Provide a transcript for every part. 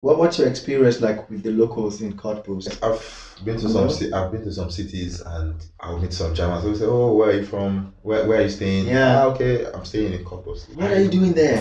What's your experience like with the locals in Cottbus? I've been to some cities and I'll meet some Germans who say, "Oh, where are you from? Where are you staying?" Yeah. Okay, I'm staying in Cottbus. What are you doing there?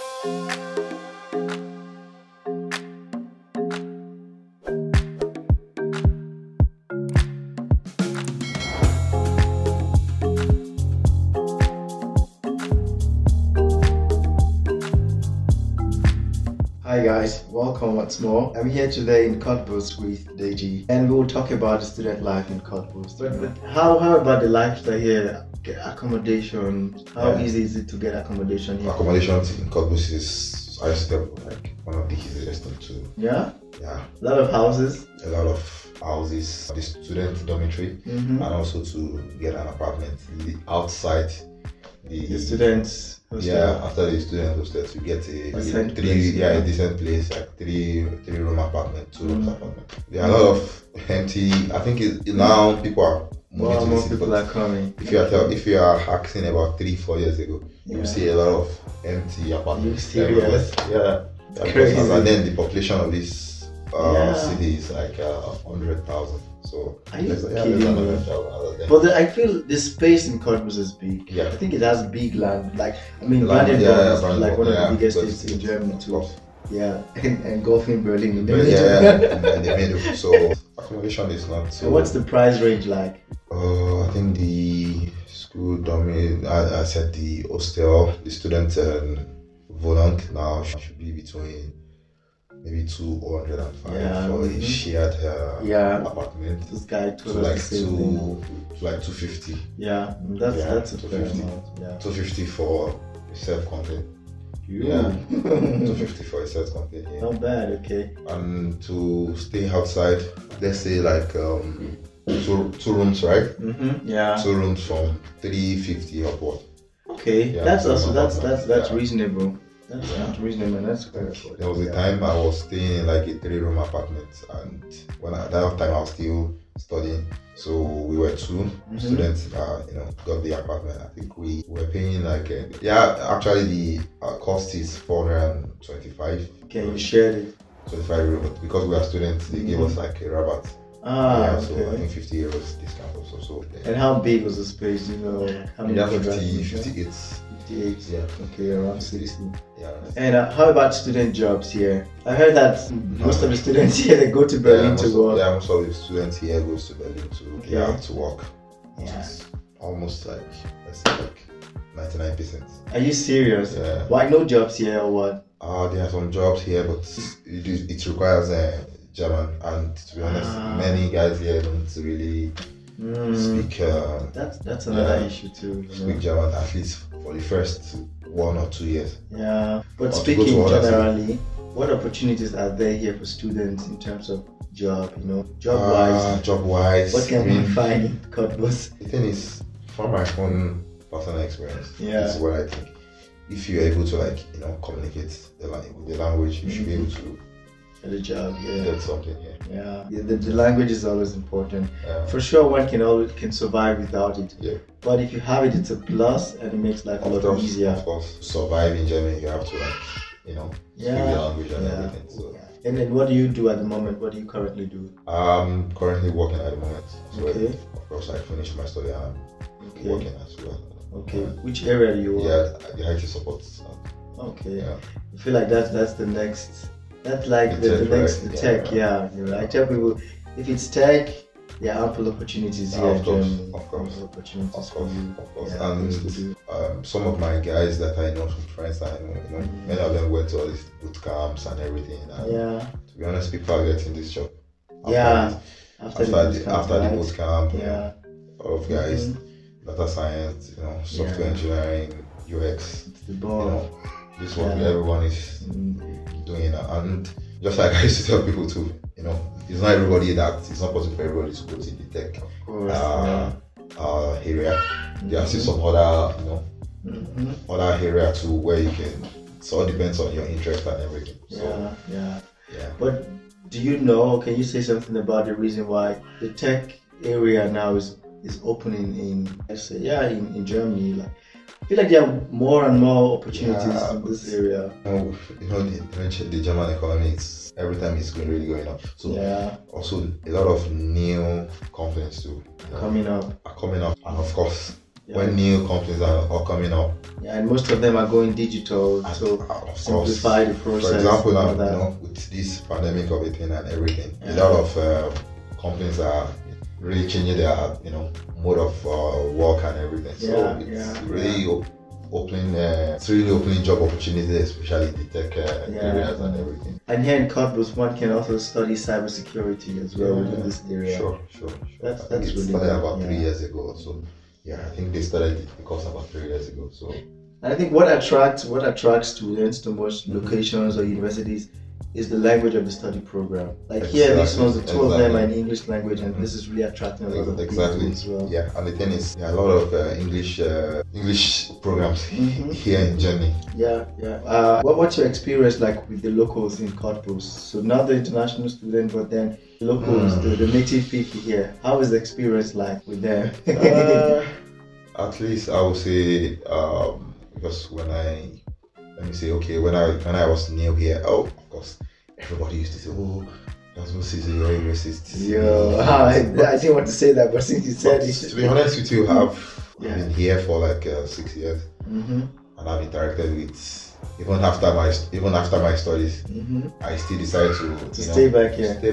Hi guys, welcome once more. I'm here today in Cottbus with Deji, and we will talk about the student life in Cottbus. But how about the lifestyle here? Get accommodation. How easy is it to get accommodation here? Accommodation in Cottbus is, I used to like one of the easiest things to. Yeah? Yeah. A lot of houses? A lot of houses, the student dormitory, and also to get an apartment outside the students hostel. Yeah, after the student hostel, you get a decent place, like three room apartment, 2 rooms apartment. There are a lot of empty. I think now people are more people are coming. If you are asking about 3-4 years ago, you will see a lot of empty apartments. Serious? Yeah, crazy. And then the population of this city is like 100,000. So are you kidding? But I feel the space in Cottbus is big. Yeah. I think it has big land. Like Brandenburg is like one of the biggest states in Germany too. Yeah, and engulfing Berlin in the middle. Yeah, in the middle. So accommodation is not so. So what's the price range like? I think the school dormitory, I said the hostel, the student volant now should be between maybe 205 for a shared apartment. This guy told to us like 250. Yeah, that's a fair amount. Yeah, 250 for a self-contained. Yeah, 250 for a self-contained. Yeah. Not bad. Okay. And to stay outside, let's say like two rooms, right? Yeah. 2 rooms from 350 upward. Okay, that's reasonable. That's reasonable. That's fair. There was a time I was staying in like a 3-room apartment, and at that time I was still studying. So we were 2 students that got the apartment. I think we were paying like actually the cost is 425. Okay, you shared it. 25 euros, but because we are students, they gave us like a rabat. Okay. So I think 50 euros discount also. So and how big was the space? Do you know how many? 58. Yeah. Okay, around 60. Yeah. And how about student jobs here? I heard that most of the students here they go to Berlin to work. Yeah, most of the students here goes to Berlin to work. Yeah. It's almost like let's say like 99%. Are you serious? Yeah. Why no jobs here or what? There are some jobs here, but it requires German, and to be honest, many guys here don't really speak. That's another issue too. Speak German at least for the first 1 or 2 years. Yeah, but speaking generally, what opportunities are there here for students in terms of job? Job wise. What can we find in Cottbus? The thing is, from my own personal experience, this is what I think. If you're able to communicate the language, you should be able to get a job. Get something here. Yeah. The language is always important. Yeah. For sure, one can survive without it. Yeah. But if you have it, it's a plus, and it makes life a lot easier. Of course, to survive in Germany, you have to speak the language and everything. So. And then, what do you do at the moment? What do you currently do? I'm currently working at the moment. So of course, I finished my study and I'm working as well. Okay. Which area do you work? Yeah, the IT support. Okay. Yeah. I feel like that's the next. That's like the tech. Yeah. I tell people, if it's tech, there are ample opportunities here in Germany. Of course. Opportunities for you. Of course. Yeah, and some of my guys that I know, some friends that I know, many of them went to all these boot camps and everything. And to be honest, people are getting this job. After the boot camp. Yeah. A lot of guys. Data science, software engineering, UX. It's the bomb. This is what everyone is doing, and just like I used to tell people too, it's not everybody it's not possible for everybody to go to the tech area. There are still some other, other area too where you can. It all depends on your interest and everything. So, yeah. But do you know? Can you say something about the reason why the tech area now is opening in Germany? Like, feel like there are more and more opportunities in this area. The German economy is every time it's going up. So also a lot of new companies too are coming up, and of course when new companies are coming up, and most of them are going digital, so simplify the process. For example, now with this pandemic of it and everything, a lot of companies are really changing their mode of work and everything. So it's really opening job opportunities, especially the tech areas and everything. And here in Cottbus, one can also study cybersecurity as well within this area. Sure. That's really started good. About 3 years ago. So I think they started the course about 3 years ago. So and I think what attracts students to most locations or universities is the language of the study program. Like here, these ones, the two of them are in English language, and this is really attracting a lot of people as well. Yeah, and the thing is, a lot of English programs here in Germany. What's your experience like with the locals in Cottbus? So not the international student, but then locals, the native people here. How is the experience like with them? At least I would say, because when I was new here, of course, everybody used to say, "Oh, that's what is you're a racist." I didn't want to say that, but since you said it. To be honest with you, I've been here for like 6 years, and I've interacted with even after my studies. I still decided to stay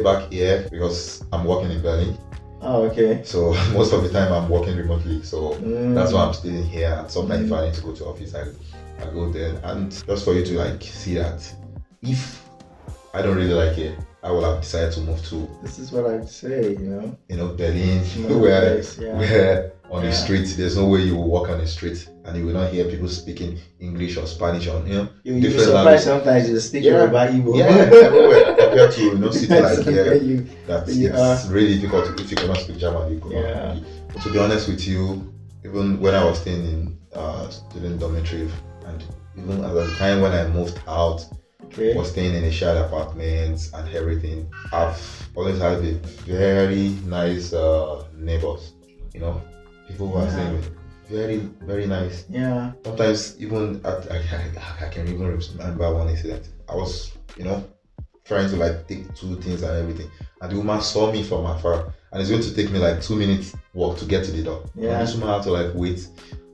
back here because I'm working in Berlin. Oh, okay. So most of the time I'm working remotely, so that's why I'm still in here. And sometimes if I need to go to office, I go there. And just for you to like see that, if I don't really like it, I will have decided to move to. This is what I'd say, Berlin, where on the street, there's no way you will walk on the street and you will not hear people speaking English or Spanish or you'll be surprised sometimes you speak about Igbo. Everywhere compared to city like here, it's really difficult if you cannot speak German. To be honest with you, even when I was staying in student dormitory, and even at the time when I moved out, was staying in a shared apartment and everything, I've always had a very nice neighbors. People who are saying very, very nice. Yeah. Sometimes even I can even remember one incident. I was, trying to like take 2 things and everything, and the woman saw me from afar, and it's going to take me like 2 minutes walk to get to the door. Yeah. And this woman had to like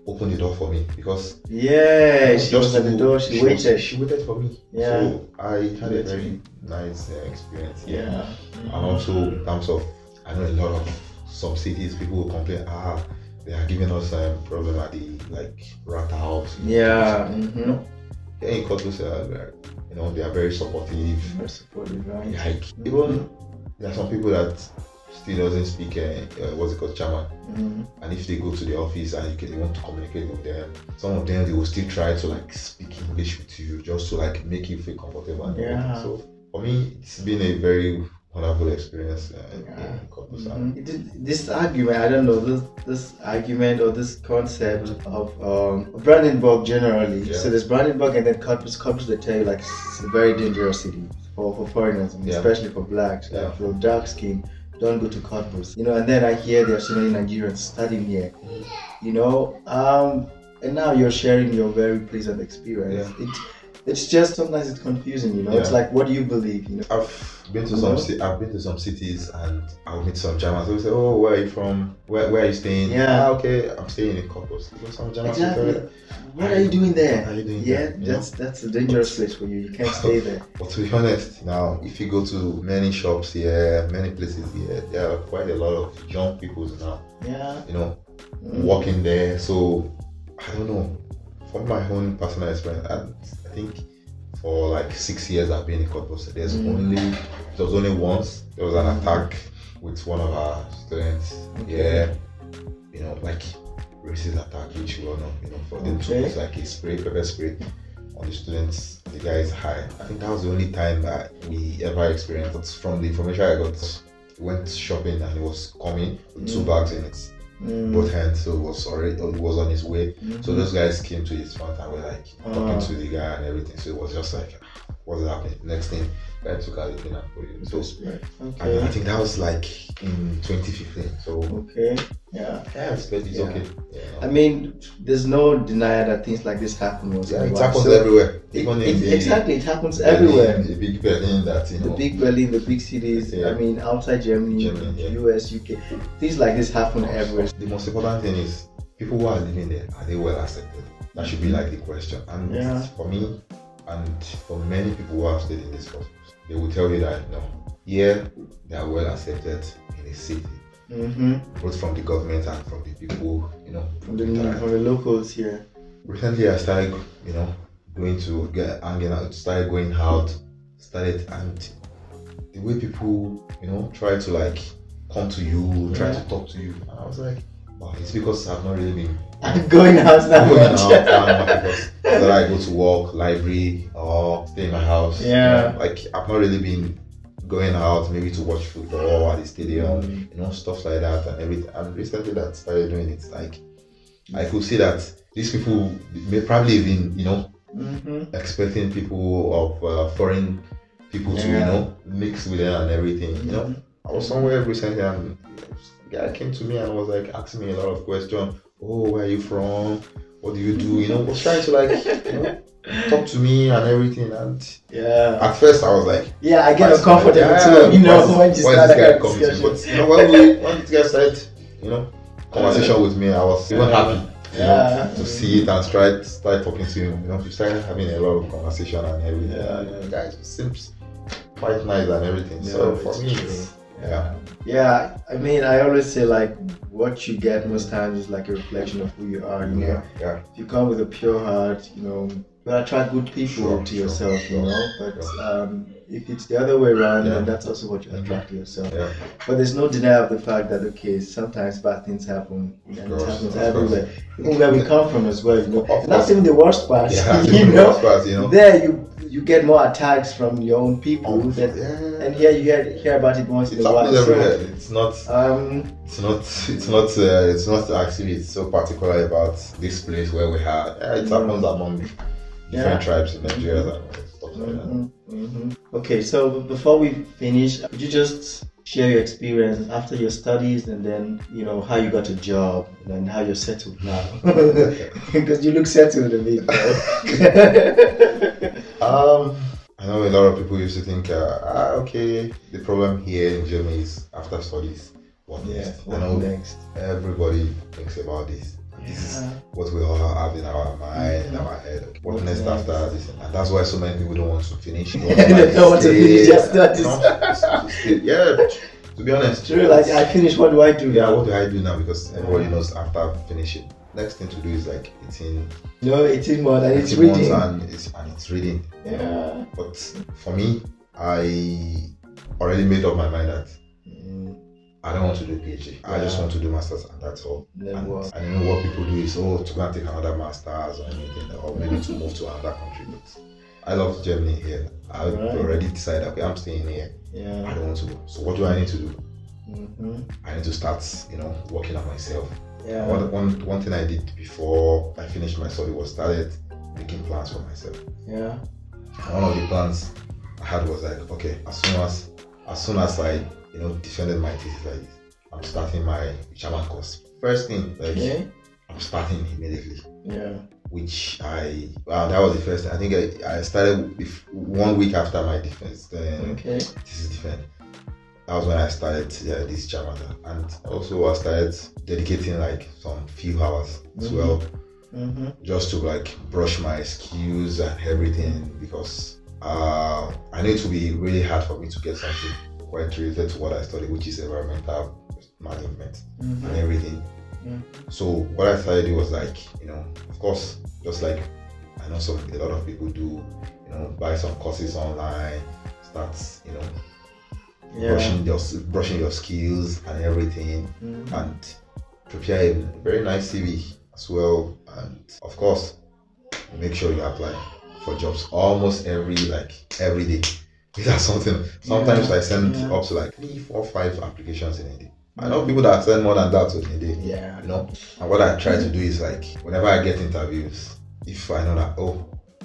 open the door for me because she was at the door. She waited for me. Yeah. So I had a very nice experience. Yeah. And also in terms of, I know a lot of some cities people will complain, they are giving us a problem at the rat house. Yeah. Here in Cottbus, they are very supportive. Very supportive, right? Even there are some people that still doesn't speak what's it called, German. And if they go to the office and they want to communicate with them, some of them they will still try to speak English with you just to make you feel comfortable. And so for me, it's been a very wonderful experience in Cottbus. This argument, I don't know, this argument or this concept of Brandenburg generally. So there's Brandenburg and then Cottbus. Cottbus, they tell you it's a very dangerous city for foreigners, especially for blacks. For dark skin, don't go to Cottbus. And then I hear there are so many Nigerians studying here. And now you're sharing your very pleasant experience. It's just sometimes it's confusing, It's like, what do you believe? I've been to some cities and I'll meet some Germans. They'll say, "Oh, where are you from? Where are you staying?" Okay, I'm staying in Cottbus. Some Germans what are you doing there? That's a dangerous place for you. You can't stay there. But to be honest, now if you go to many shops here, many places here, there are quite a lot of young people now. Working there. So I don't know. From my own personal experience, I think for 6 years I've been in Cottbus. It was only once there was an attack with one of our students. Racist attack, which we all know. For them to use a pepper spray on the students. The guy is high. I think that was the only time that we ever experienced. But from the information I got, we went shopping and he was coming with 2 bags in it. Both hands, so it was on his way. So those guys came to his front and were talking to the guy and everything. So it was just what's happening? Next thing, guy took out the thing and put it. So Okay. I think that was like in 2015. So Okay. Yeah. yes, but it's okay. Yeah. I mean, there's no denial that things like this happen once in a It while. happens So everywhere. Even in the exactly, it happens Berlin, everywhere. the big Berlin that The big Berlin, the big cities. Yeah. I mean, outside Germany, US, UK, things like this happen everywhere. The most important thing is people who are living there, are they well accepted? That should be like the question. And for me, and for many people who have stayed in this course, they will tell you that here they are well accepted in the city, both from the government and from the people, from the locals here. Recently, I started, going to get hanging out, started going out, and the way people, try to like come to you, try to talk to you, and I was like, wow, it's because I've not really been going out that much. Because whether I go to work, library, or stay in my house, like I've not really been going out, maybe to watch football at the stadium, stuff like that and everything. And recently that I started doing it, like I could see that these people may probably have been, expecting people of foreign people to, mix with them and everything, I was somewhere recently and a guy came to me and was like asking me a lot of questions. Oh, where are you from? What do you do? Was trying to like, talk to me and everything. And at first I was like, I get uncomfortable too. When you start that discussion. But when this guy started, conversation with me, I was even happy. To see it and start talking to him. We started having a lot of conversation and everything. Guys, it seems quite nice and everything. So for me, I mean, I always say like what you get most times is like a reflection of who you are. If you come with a pure heart, you attract good people to yourself. But if it's the other way around, then that's also what you attract to yourself. But there's no denial of the fact that sometimes bad things happen, and it happens everywhere, even where we come from as well. And that's even the worst part. There you get more attacks from your own people, and here you hear about it once in a while. It's not actually. It's so particular about this place where we are. It happens among different tribes in Nigeria and stuff like that. Okay, so before we finish, could you just share your experience after your studies, and then how you got a job, and then how you're settled now? Because you look settled a bit. I know a lot of people used to think, okay, the problem here in Germany is after studies, what next? Everybody thinks about this. This is what we all have in our mind, in our head. Okay, what next after this? And that's why so many people don't want to finish. They don't want to finish their studies. To be honest. True, like I finished, what do I do now? What do I do now? Because everybody knows after finishing, next thing to do is like 18 months and it's reading. And it's reading. But for me, I already made up my mind that I don't want to do PhD. I just want to do masters, and that's all. And what people do is to go and take another masters or anything, or maybe to move to another country. But I love Germany here. I've already decided, okay, I'm staying here. I don't want to go. So what do I need to do? I need to start, working on myself. One thing I did before I finished my study was started making plans for myself. And one of the plans I had was like, okay, as soon as I defended my thesis like this, I'm starting my German course. First thing, I'm starting immediately. Which that was the first thing. I think I started 1 week after my defense. Thesis defense. That was when I started this German, and also I started dedicating like some few hours as well, just to like brush my skills and everything, because I know it will be really hard for me to get something quite related to what I studied, which is environmental management and everything. So what I started to do was like, of course, just like I know a lot of people do, buy some courses online, start, brushing your skills and everything, and prepare a very nice CV as well, and of course make sure you apply for jobs almost every day. That's something. Sometimes I send up to like 3, 4, 5 applications in a day. I know people that send more than that in a day. And what I try to do is like whenever I get interviews, if I know that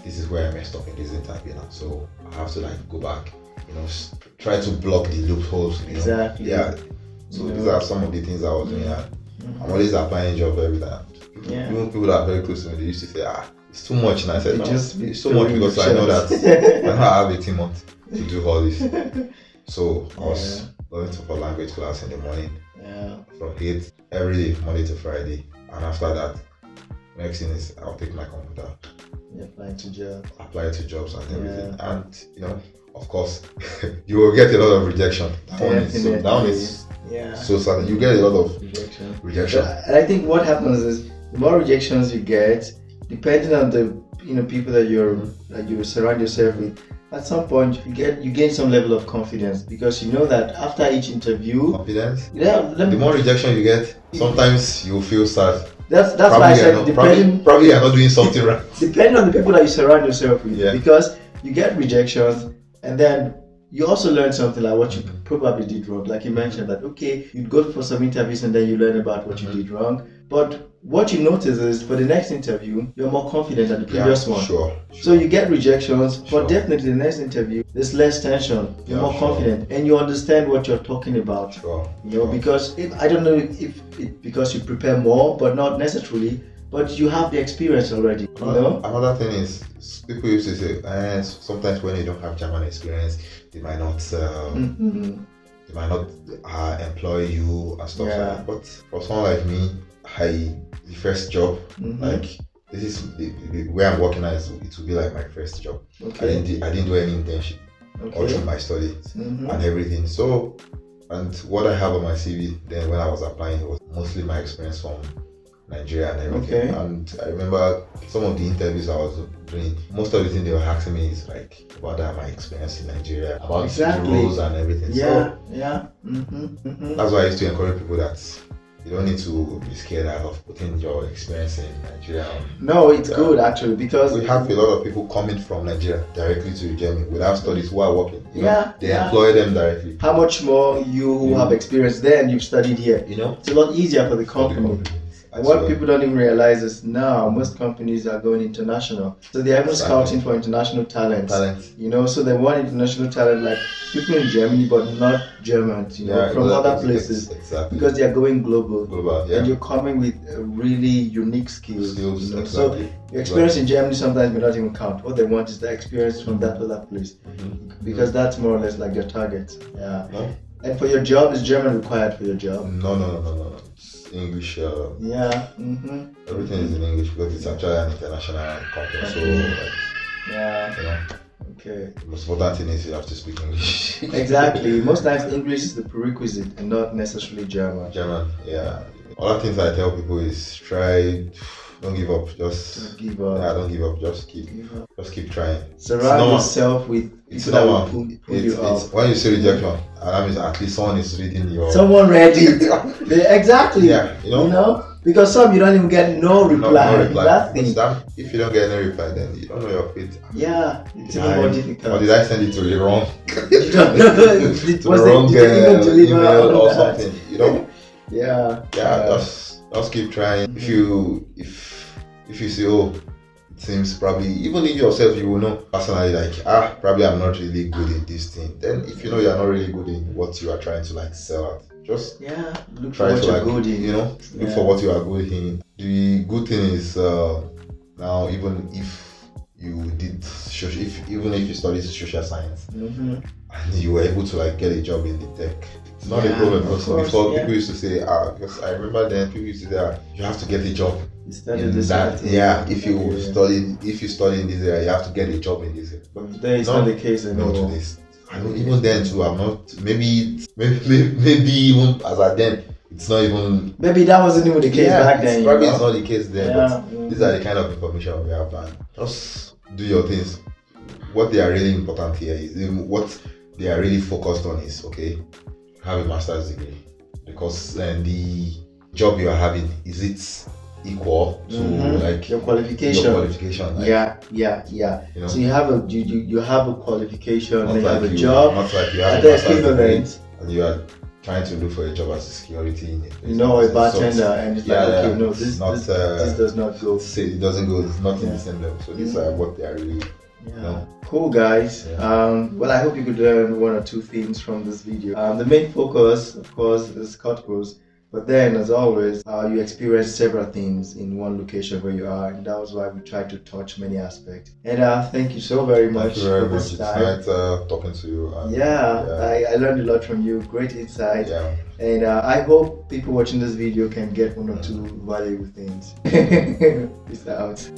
this is where I messed up in this interview now, so I have to like go back, try to block the loopholes. Exactly. Yeah. So these are some of the things I was doing. I'm always applying job every time. Even people that are very close to me, they used to say, it's too much. And I said, no, it's too much because I know that I have 18 months to do all this. So I was going to for language class in the morning from 8 every day, Monday to Friday. And after that, next thing is I'll take my computer. Apply to jobs and everything. And of course, you will get a lot of rejection. That one is so sad. You get a lot of rejection. And I think what happens is the more rejections you get, depending on the people that you surround yourself with, at some point you gain some level of confidence, because you know that after each interview, confidence. The more rejection you get, sometimes you feel sad. That's why I said probably you're not doing something right. Depending on the people that you surround yourself with, because you get rejections, and then you also learn something like what you probably did wrong. Like you mentioned that you'd go for some interviews and then you learn about what you did wrong. But what you notice is for the next interview, you're more confident than the previous one. Sure. So you get rejections, but definitely the next interview, there's less tension. You're more confident, and you understand what you're talking about. Because I don't know if because you prepare more, but not necessarily. But you have the experience already. Another thing is, people used to say, sometimes when you don't have German experience, they might not employ you and stuff like that. But for someone like me, the first job, like this is the way I'm working at, it will be like my first job. I didn't do any internship all through my studies and everything. So, and what I have on my CV then when I was applying, it was mostly my experience from Nigeria and everything. And I remember some of the interviews I was doing, most of the things they were asking me is like about my experience in Nigeria, about the roles and everything. That's why I used to encourage people that you don't need to be scared of putting your experience in Nigeria. No, it's good actually, because we have a lot of people coming from Nigeria directly to Germany without studies who are working. They employ them directly. How much more you who have experience there and you've studied here? It's a lot easier for the company. And what people don't even realize is now most companies are going international, so they are even scouting for international talent. So they want international talent, like people in Germany but not Germans, from other places, because they are going global. And you're coming with really unique skills. So your experience in Germany sometimes may not even count. What they want is the experience from that other place, because that's more or less like their target. And for your job, is German required for your job? No. English. Everything is in English because it's actually an international company. So, the most important thing is you have to speak English. Exactly. Most times, English is the prerequisite and not necessarily German. Other things I tell people is don't give up. Don't give up. Just keep trying. Surround yourself with people that will pull you up. When you see rejection, that means at least someone is reading your. Someone read it. Exactly. Because some you don't even get no reply. If you don't get any reply, then you don't know your fate. It's even more difficult. Or did I send it to the wrong? You don't know. It was the wrong email or something. Just keep trying. If you say, it seems probably, even in yourself, you will know personally, like, probably I'm not really good in this thing. Then if you know you're not really good in what you are trying to like sell at, just look for what you're good in. Look for what you are good in. The good thing is now, even if you studied social science and you were able to like get a job in the tech, it's not a problem. Before people used to say, because I remember then people used to say, you have to get a job. If you study in this area, you have to get a job in this area. But today it's not the case anymore. I know even then too, I'm not, maybe even as at then, it's not even. Maybe that wasn't even the case back then. Probably it's not the case then, but these are the kind of information we have, and just do your things. What they are really important here is, what they are really focused on is, have a master's degree, because then the job you are having, is it equal to like your qualification? So you have a qualification, then you have a job, not like you have the equivalent, and you are trying to look for a job as a security in a place. A bartender, and it's this does not go. It doesn't go. It's not in the same level. So these are what they are really Cool, guys. Well, I hope you could learn one or two things from this video. The main focus, of course, is Cottbus. But then, as always, you experience several things in one location where you are, and that was why we tried to touch many aspects. And thank you so very much for this time. It's nice talking to you. And, I learned a lot from you. Great insight. And I hope people watching this video can get one or two valuable things. Peace out.